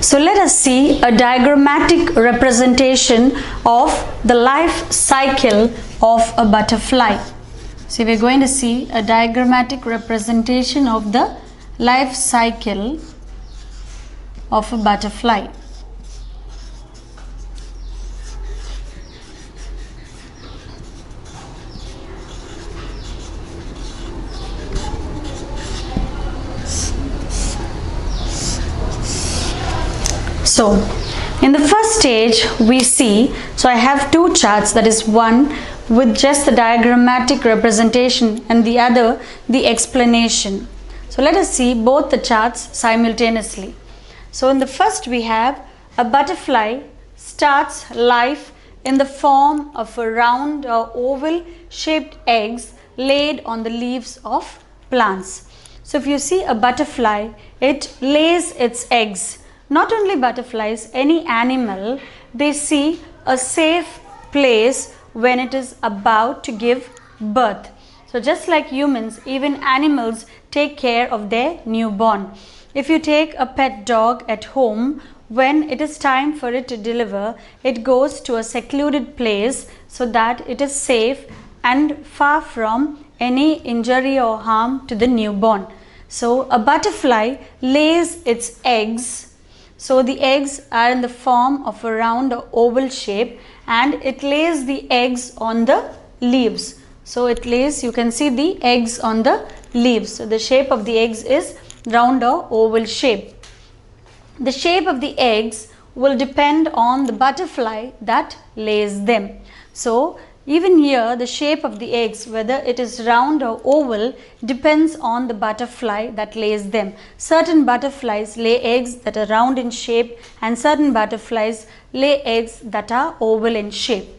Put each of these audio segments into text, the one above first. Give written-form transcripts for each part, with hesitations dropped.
So let us see a diagrammatic representation of the life cycle of a butterfly. So we are going to see a diagrammatic representation of the life cycle of a butterfly. So in the first stage we see, so I have two charts, that is one with just the diagrammatic representation and the other the explanation. So let us see both the charts simultaneously. So in the first we have a butterfly starts life in the form of a round or oval shaped eggs laid on the leaves of plants. So if you see a butterfly, it lays its eggs. Not only butterflies, any animal, they see a safe place when it is about to give birth. So just like humans, even animals take care of their newborn. If you take a pet dog at home, when it is time for it to deliver, it goes to a secluded place so that it is safe and far from any injury or harm to the newborn. So a butterfly lays its eggs. So the eggs are in the form of a round or oval shape, and it lays the eggs on the leaves. So it lays, you can see the eggs on the leaves. So the shape of the eggs is round or oval shape. The shape of the eggs will depend on the butterfly that lays them. So even here the shape of the eggs, whether it is round or oval, depends on the butterfly that lays them. Certain butterflies lay eggs that are round in shape, and certain butterflies lay eggs that are oval in shape.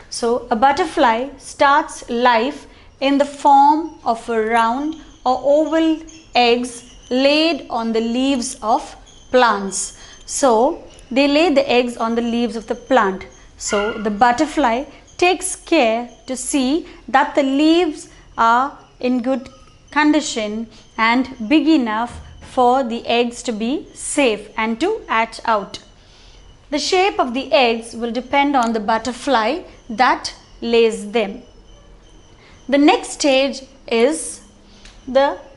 So a butterfly starts life in the form of a round or oval eggs laid on the leaves of plants. So they lay the eggs on the leaves of the plant. So the butterfly takes care to see that the leaves are in good condition and big enough for the eggs to be safe and to hatch out. The shape of the eggs will depend on the butterfly that lays them. The next stage is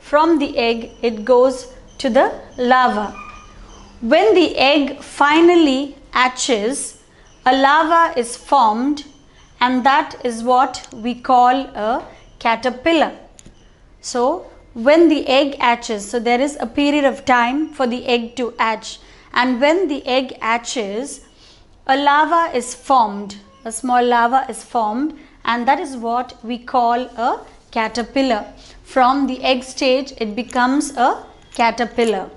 from the egg it goes to the larva. When the egg finally hatches, a larva is formed, and that is what we call a caterpillar. So when the egg hatches, so there is a period of time for the egg to hatch, and when the egg hatches, a larva is formed, a small larva is formed, and that is what we call a caterpillar. From the egg stage it becomes a caterpillar.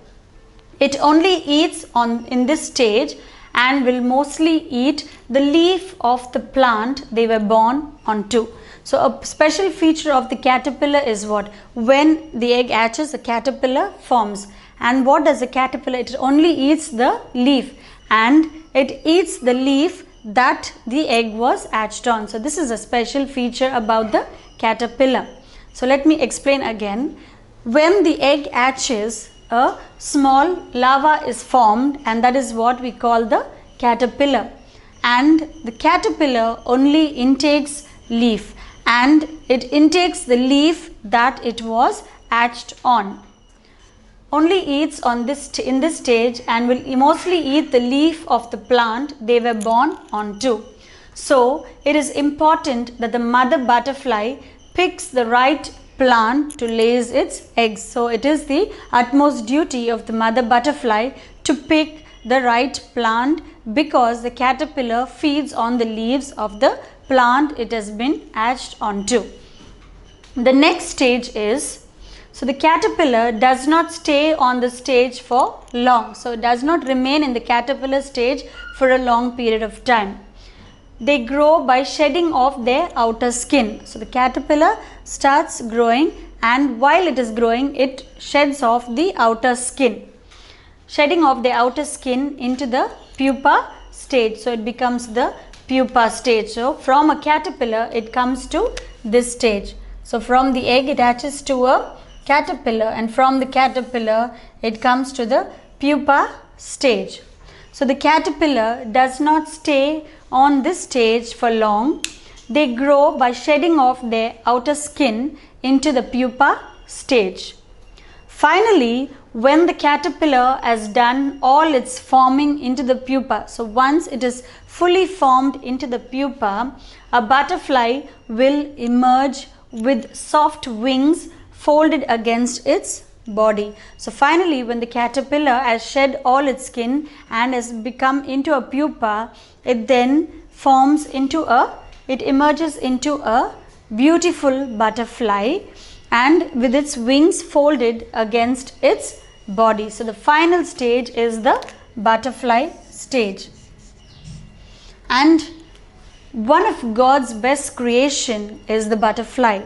It only eats in this stage and will mostly eat the leaf of the plant they were born onto. So a special feature of the caterpillar is what? When the egg hatches, the caterpillar forms. And what does the caterpillar? It only eats the leaf, and it eats the leaf that the egg was hatched on. So this is a special feature about the caterpillar. So let me explain again. When the egg hatches, a small larva is formed, and that is what we call the caterpillar. And the caterpillar only intakes leaf, and it intakes the leaf that it was hatched on. Only eats in this stage, and will mostly eat the leaf of the plant they were born onto. So it is important that the mother butterfly picks the right plant to lay its eggs. So it is the utmost duty of the mother butterfly to pick the right plant, because the caterpillar feeds on the leaves of the plant it has been hatched onto. The next stage is, so the caterpillar does not stay on the stage for long. So it does not remain in the caterpillar stage for a long period of time. They grow by shedding off their outer skin. So the caterpillar starts growing, and while it is growing, it sheds off the outer skin. Shedding off the outer skin into the pupa stage. So it becomes the pupa stage. So from a caterpillar, it comes to this stage. So from the egg, it hatches to a caterpillar, and from the caterpillar, it comes to the pupa stage. So the caterpillar does not stay on this stage for long. They grow by shedding off their outer skin into the pupa stage. Finally, when the caterpillar has done all its forming into the pupa, so once it is fully formed into the pupa, a butterfly will emerge with soft wings folded against its body. So finally, when the caterpillar has shed all its skin and has become into a pupa, it then it emerges into a beautiful butterfly, and with its wings folded against its body. So the final stage is the butterfly stage. And one of God's best creation is the butterfly.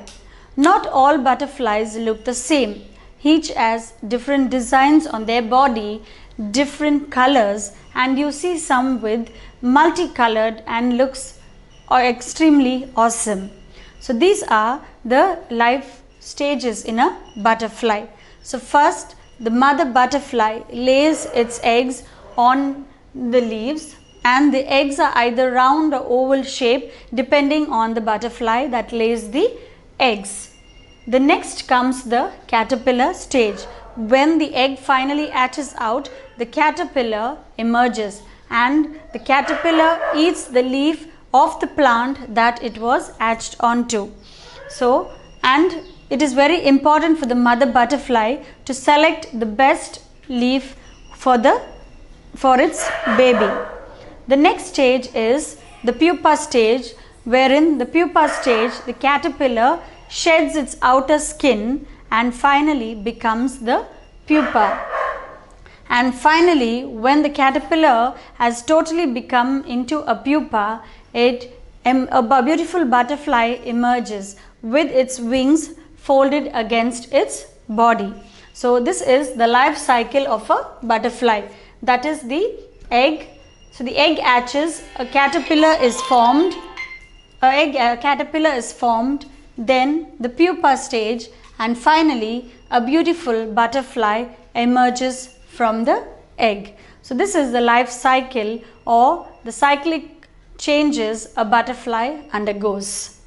Not all butterflies look the same. Each has different designs on their body, different colors, and you see some with multicolored and looks extremely awesome. So these are the life stages in a butterfly. So first, the mother butterfly lays its eggs on the leaves, and the eggs are either round or oval shape depending on the butterfly that lays the eggs. The next comes the caterpillar stage. When the egg finally hatches out, the caterpillar emerges, and the caterpillar eats the leaf of the plant that it was hatched onto. So, and it is very important for the mother butterfly to select the best leaf for its baby. The next stage is the pupa stage, wherein the pupa stage the caterpillar sheds its outer skin and finally becomes the pupa. And finally, when the caterpillar has totally become into a pupa, a beautiful butterfly emerges with its wings folded against its body. So this is the life cycle of a butterfly. That is the egg. So the egg hatches, a caterpillar is formed, then the pupa stage, and finally a beautiful butterfly emerges from the egg. So this is the life cycle or the cyclic changes a butterfly undergoes.